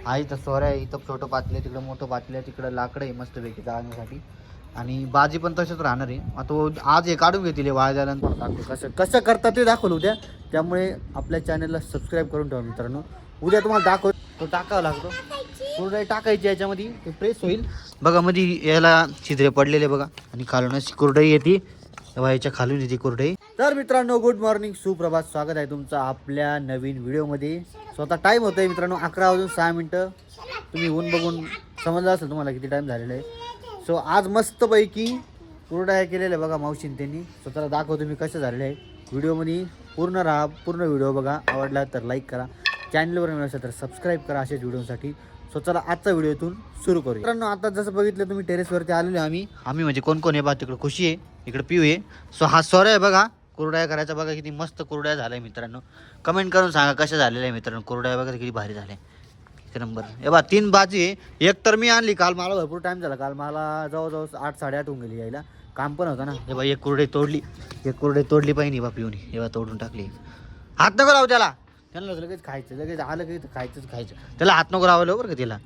हा इथं सोऱ्या आहे, इथं छोटं पातेलं आहे, तिकडं मोठं पातेलं आहे, तिकडं लाकडं आहे मस्तपैकी जाळण्यासाठी. आणि बाजी पण तसंच राहणार आहे. आता आज हे काढून घेतील वाया झाल्यानंतर दाखवतो कसं कसं करतात ते दाखवलं उद्या. त्यामुळे आपल्या चॅनलला सबस्क्राईब करून ठेवा मित्रांनो. उद्या तुम्हाला तो टाकावा लागतो. कुरडई टाकायची याच्यामध्ये, ते प्रेस होईल बघा. मध्ये याला छिद्रे पडलेले बघा, आणि खालून अशी कुरडई येते तेव्हा याच्या खालून येते कुरडई. तर मित्रांनो गुड मॉर्निंग, सुप्रभात, स्वागत आहे तुमचं आपल्या नवीन व्हिडिओमध्ये. स्वतः टाईम होतं आहे मित्रांनो 11:06. तुम्ही ऊन बघून समजलं असेल तुम्हाला किती टाईम झालेला आहे. सो आज मस्तपैकी कुरडया केलेल्या बघा मावशीन त्यांनी. स्वतःला दाखवतो मी कसं झालेलं आहे. व्हिडिओमध्ये पूर्ण राहा, पूर्ण व्हिडिओ बघा. आवडला तर लाईक करा, चॅनलवर नवीन असेल तर सबस्क्राईब करा अशाच व्हिडिओसाठी. सो चला आजचा व्हिडिओ इथून सुरू करूया. मित्रांनो आता जसं बघितलं तुम्ही टेरेसवरती आलेलो आम्ही म्हणजे कोण कोण आहे बा. तिकडे खुशी आहे, इकडे पिऊ आहे. सो हा सोऱ्या आहे बघा कुरडया करायचा. बघा किती मस्त कुरडया झाल्या मित्रांनो. कमेंट करून सांगा कशा झालेल्या आहे मित्रांनो. कुरडया बघा किती भारी झाल्या, एक नंबर. हे बा 3 भाजी आहे. एक तर मी आणली काल, मला भरपूर टाईम झाला. काल मला जवळजवळ 8-8:30 होऊन गेली यायला, काम पण होतं ना. हे बा एक कुरडई तोडली पाहिजे बा पिऊनी. हे बा तोडून टाकली. हात नको लावू त्याला, त्यांना लगेच खायचं, लगेच आलं की खायचं त्याला. हात नको लावायला बरं का तिला.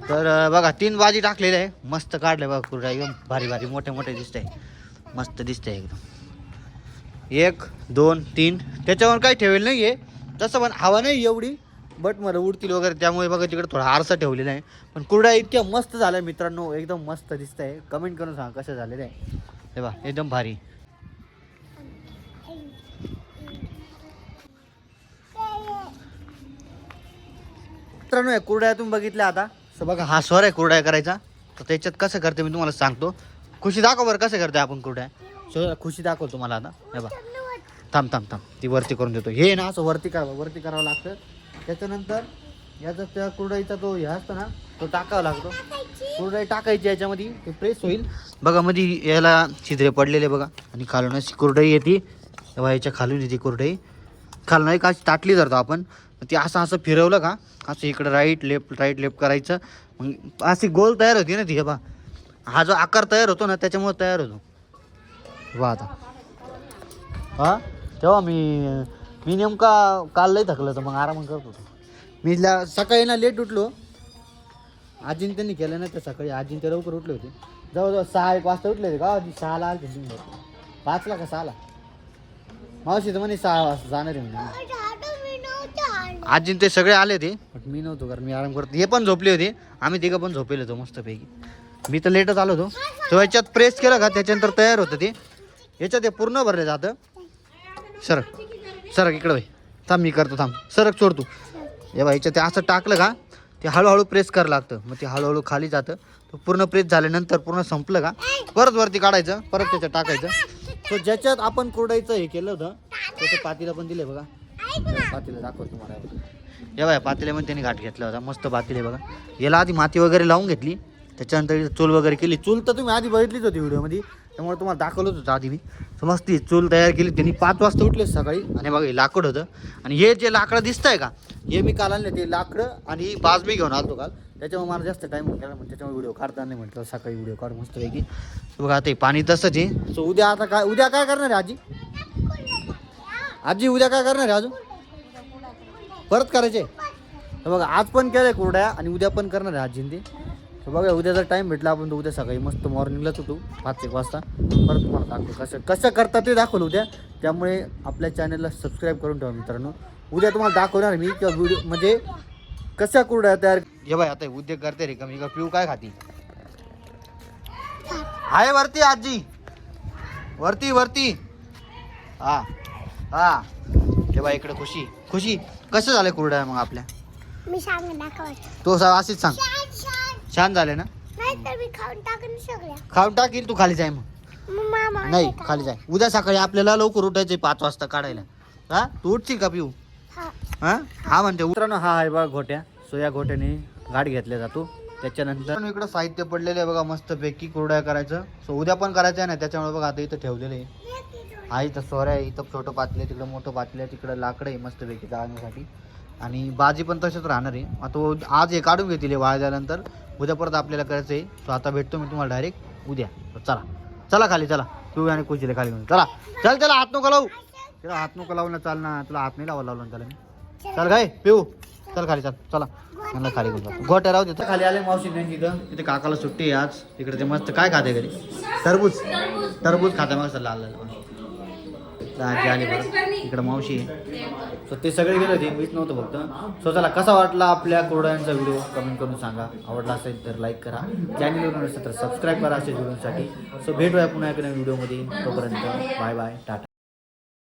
तर बघा 3 भाजी टाकलेल्या आहे. मस्त काढले बघा कुरडया, एकदम भारी भारी मोठे दिसत आहे. मस्त दिसत आहे एकदम. 1 2 3 त्याच्यावर काही ठेवेल नाही आहे तसं, पण हवा नाही एवढी, बट मला उडतील वगैरे. त्यामुळे बघा तिकडे थोडा आरसा ठेवलेला आहे. पण कुरडया इतक्या मस्त झाल्या मित्रांनो, एकदम मस्त दिसत आहे. कमेंट करून सांगा कसं झालेलं आहे. हे बा एकदम भारी. मित्रांनो या कुरडया तुम्ही बघितल्या आता. सो बघा हा स्वर आहे कुरडया करायचा. तर त्याच्यात कसं करते मी तुम्हाला सांगतो. खुशी दाखव बरं कसं करते आपण कुरडया. सो खुशी दाखव तुम्हाला आता. हे बा थांब ती वरती करून देतो. हे ना असं वरती करावं लागतं. त्याच्यानंतर याचा त्या कुरडईचा तो हे असतो ना, तो टाकावा लागतो. कुरडई टाकायची याच्यामध्ये, ते प्रेस होईल बघा. मध्ये याला छिद्रे पडलेले बघा, आणि खालून अशी कुरडई येते तेव्हा याच्या खालून येते कुरडई. खालून एक अशी ताटली धरतो आपण. ती असं फिरवलं का असं इकडं राईट लेफ्ट करायचं. मग अशी गोल तयार होती ना ती. हे बा हा जो आकार तयार होतो ना त्याच्यामुळे तयार होतो. वा आता हा तेव्हा मी नेमका काल लई थकलं तर मग आराम करत होतो. मी सकाळी ना लेट उठलो. आजीने त्यांनी केलं ना, तर सकाळी आजीने ते लवकर उठले होते. जवळजवळ 6-1 वाजता उठले होते का. 6ला आले होते. 5ला का 6ला मावशी तर म्हणे 6 वाजता जाणार आहे म्हणे. आजीने ते सगळे आले होते, बट मी नव्हतो कारण मी आराम करतो. हे पण झोपले होते, आम्ही तिघं पण झोपेल होतो मस्तपैकी. मी तर लेटच आलो होतो. तो याच्यात प्रेस केलं का त्याच्यानंतर तयार होतं ते. याच्यात ते पूर्ण भरले जातं. सरक इकडं भाई, थांब मी करतो, थांब सरक सोड तू. हे बा याच्यात ते असं टाकलं का ते हळूहळू प्रेस करावं लागतं. मग ते हळूहळू खाली जातं. तो पूर्ण प्रेस झाल्यानंतर पूर्ण संपलं का परत वरती काढायचं, परत त्याच्यात टाकायचं. तो ज्याच्यात आपण कुरडईचं हे केलं होतं त्याचं पातीला पण दिले बघा. पातीला दाखवतो तुम्हाला. हे बघा पातेल्यामध्ये त्यांनी घाट घेतला होता. मस्त पातेले बघा. याला आधी माती वगैरे लावून घेतली, त्याच्यानंतर चूल वगैरे केली. चूल तर तुम्ही आधी बघितलीच होती व्हिडिओमध्ये, त्यामुळे तुम्हाला दाखवलंच होतं आधी मी. मस्त चूल तयार केली त्यांनी. 5 वाजता उठले सकाळी. आणि बघा हे लाकूड होतं. आणि हे जे लाकडं दिसत आहे का, हे मी काल आणले ते लाकडं. आणि बाज मी घेऊन आलो काल, त्याच्यामुळे मला जास्त टाईम होता. मग त्याच्यामुळे व्हिडिओ काढता नाही म्हटलं, सकाळी व्हिडिओ काढ मस्तपैकी. बघा आता पाणी तसंच आहे. सो उद्या काय करणार आहे आजी उद्या काय करणार आहे अजून परत करायचे. तर बघा आज पण केलं आहे कुरड्या, आणि उद्या पण करणार आहे आजीने ते. तर बघा उद्या जर टाईम भेटला आपण तर उद्या सकाळी मस्त मॉर्निंगलाच होतो 5-1 वाजता. परत तुम्हाला दाखवतो कसं करतात ते दाखवलं उद्या. त्यामुळे आपल्या चॅनलला सबस्क्राईब करून ठेवा मित्रांनो. उद्या तुम्हाला दाखवणार मी किंवा व्हिडिओ म्हणजे कशा कुरड्या तयार. हे बाय आता उद्योग करते रे कमी का. पिऊ काय खाती आहे वरती आजी, वरती हा. हे बाय इकडे खुशी कसं झालंय कुरड्या मग आपल्या. मी सांग दाखवत तो अशीच सांग. छान झाले ना. नाहीतर मी खाऊन टाकून सगळ्या. खाऊन टाकील तू. खाली जाय मग. मामा नाही खाली जाय. उद्या सकाळी आपल्याला लवकर उठायचंय 5 वाजता काढायला. हा तू उठशील का पिऊ. हा म्हणते मित्रांनो. हा आहे बघा घोट्या. सो या घोट्याने घाट घेतला जातो. त्याच्यानंतर इकडं साहित्य पडलेलं आहे बघा मस्तपैकी कुरड्या करायचं. सो उद्या पण करायचं आहे ना, त्याच्यामुळे बघा आता इथं ठेवलेलं आहे. हा इथं सोऱ्या आहे, इथं छोटं पातेलं आहे, तिकडं मोठं पातेलं आहे, तिकडं लाकडं आहे मस्तपैकी जाळण्यासाठी. आणि बाजी पण तसेच राहणार आहे. आता आज हे काढून घेतील वाया झाल्यानंतर. उद्या परत आपल्याला करायचं आहे. सो आता भेटतो मी तुम्हाला डायरेक्ट उद्या. चला खाली चला. तू आणि खुशीला खाली घेऊन चला हात नको लावू. त्याला हात नको लावू ना. चाल ना, तुला हात नाही लावायला लावला त्याला मी. चल काय पिऊ चल खाली चला. मला खाली गोट्या राहू देतो. खाली आले मावशी त्यांची इथं. तिथे काकाला सुट्टी आहे आज. तिकडे ते मस्त काय खाते घरी टरबूज खाता मस्त लाल आजी आली बरं. इकडं मावशी आहे. सो ते सगळे गेले होते, मीच नव्हतं फक्त. सो चला, कसा वाटला आपल्या कुरड्यांचा व्हिडिओ कमेंट करून सांगा. आवडला असेल तर लाईक करा, चॅनलवर नसेल तर सबस्क्राईब करा अशा व्हिडिओसाठी. सो भेटूया पुन्हा एका व्हिडिओमध्ये. तोपर्यंत बाय बाय, टाटा.